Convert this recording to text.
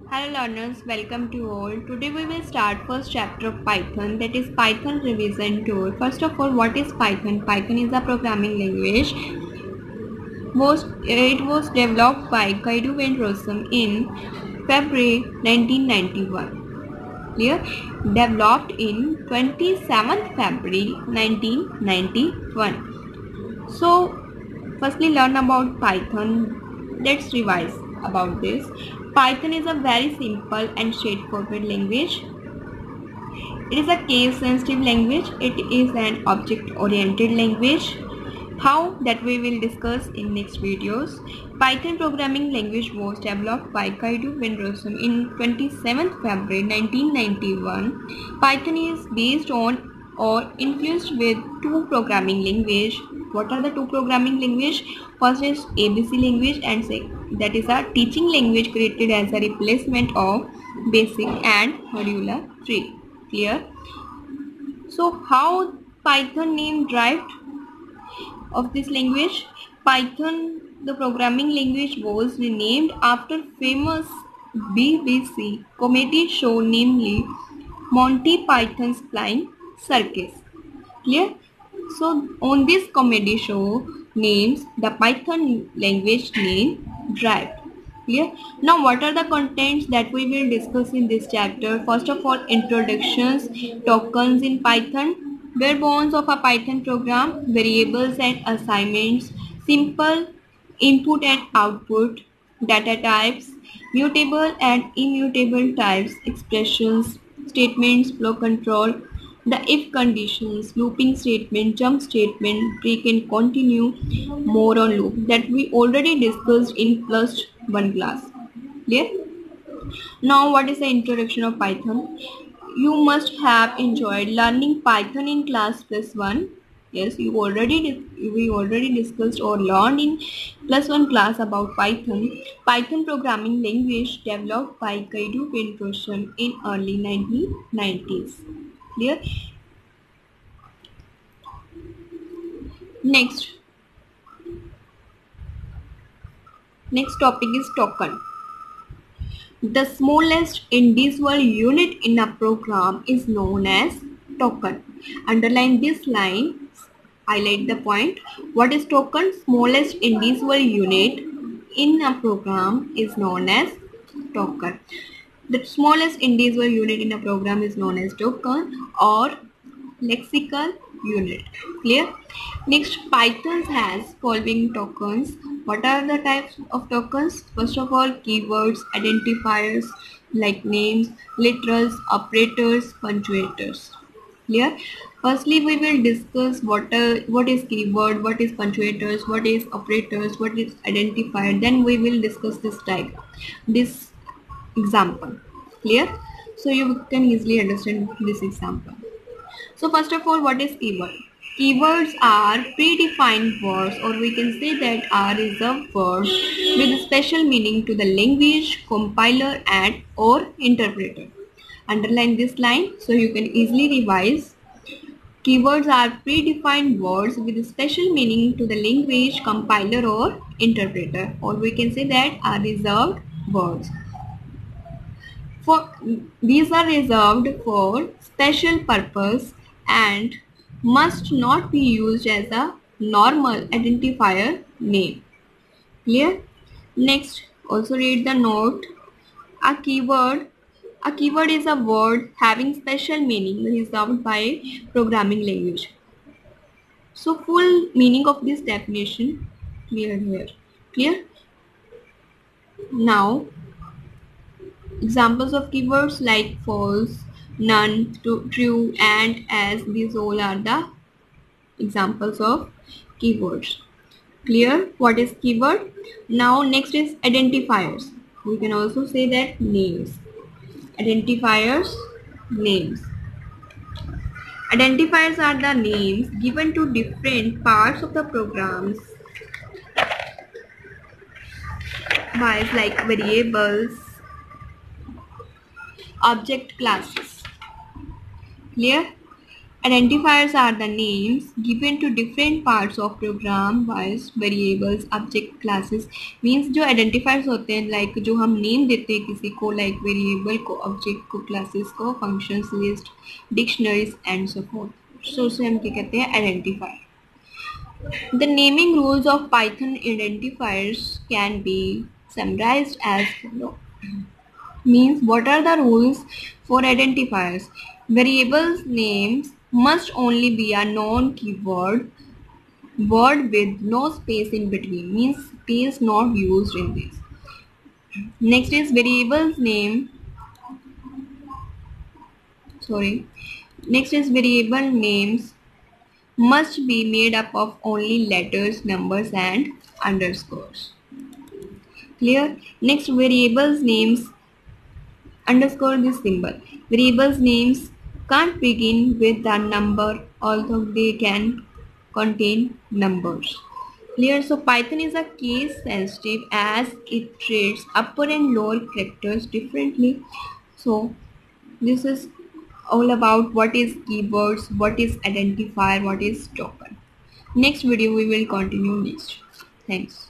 Hello learners, welcome to all. Today we will start first chapter of Python, that is Python revision tool. First of all, what is Python? Python is a programming language. It was developed by Kaidu and Rossum in February 1991. Clear? Developed in 27th February 1991. So, firstly learn about Python. Let's revise about this. Python is a very simple and straightforward language. It is a case sensitive language. It is an object oriented language. How that we will discuss in next videos. Python programming language was developed by Kaidu and Rossum in 27th February 1991. Python is based on or influenced with two programming language. What are the two programming language? First is ABC language and that is a teaching language created as a replacement of BASIC and Modular 3. Clear? So how Python name derived of this language? Python, the programming language, was renamed after famous BBC comedy show, namely Monty Python's Flying Circus. Clear? So on this comedy show names, the Python language name derived. Clear? Now what are the contents that we will discuss in this chapter? First of all, introductions, tokens in Python, bare bones of a Python program, variables and assignments, simple input and output, data types, mutable and immutable types, expressions, statements, flow control, the if conditions, looping statement, jump statement, break and continue, more on loop that we already discussed in plus one class. Clear? Now what is the introduction of Python? You must have enjoyed learning Python in class plus one. Yes, we already discussed or learned in plus one class about Python. Python programming language developed by Kaidu and Rossum in early 1990s. Clear? Next topic is token. The smallest indivisible unit in a program is known as token. Underline this line, highlight the point. What is token? Smallest indivisible unit in a program is known as token. The smallest indivisible unit in a program is known as token or lexical unit. Clear? Next, Python has following tokens. What are the types of tokens? First of all, keywords, identifiers like names, literals, operators, punctuators. Clear? Firstly, we will discuss what is keyword, what is punctuators, what is operators, what is identifier. Then we will discuss this example. Clear? So you can easily understand this example. So first of all, what is keyword? Keywords are predefined words, or we can say that are reserved words with special meaning to the language, compiler and or interpreter. Underline this line so you can easily revise. Keywords are predefined words with special meaning to the language, compiler or interpreter, or we can say that are reserved words. These are reserved for special purpose and must not be used as a normal identifier name. Clear? Next, also read the note. A keyword is a word having special meaning reserved by programming language. So full meaning of this definition clear here. Clear? Now examples of keywords like false, none, true, and as, these all are the examples of keywords. Clear? What is keyword? Now next is identifiers. We can also say that names. Identifiers, names. Identifiers are the names given to different parts of the programs by like variables, object classes. Clear? Identifiers are the names given to different parts of program by variables, object, classes. Means जो identifiers होते हैं like जो हम name देते हैं किसी को like variable को, object को, classes को, functions, list, dictionaries and so forth. So उसे हम क्या कहते हैं identifier. The naming rules of Python identifiers can be summarized as follows. Means what are the rules for identifiers? Variables names must only be a non-keyword word with no space in between. Means space not used in this. Next is variables name. Next is variable names must be made up of only letters, numbers and underscores. Clear? Next, variables names underscore this symbol. Variables names can't begin with a number although they can contain numbers. Clear? So Python is a case sensitive as it treats upper and lower characters differently. So this is all about what is keywords, what is identifier, what is token. Next video we will continue next. Thanks.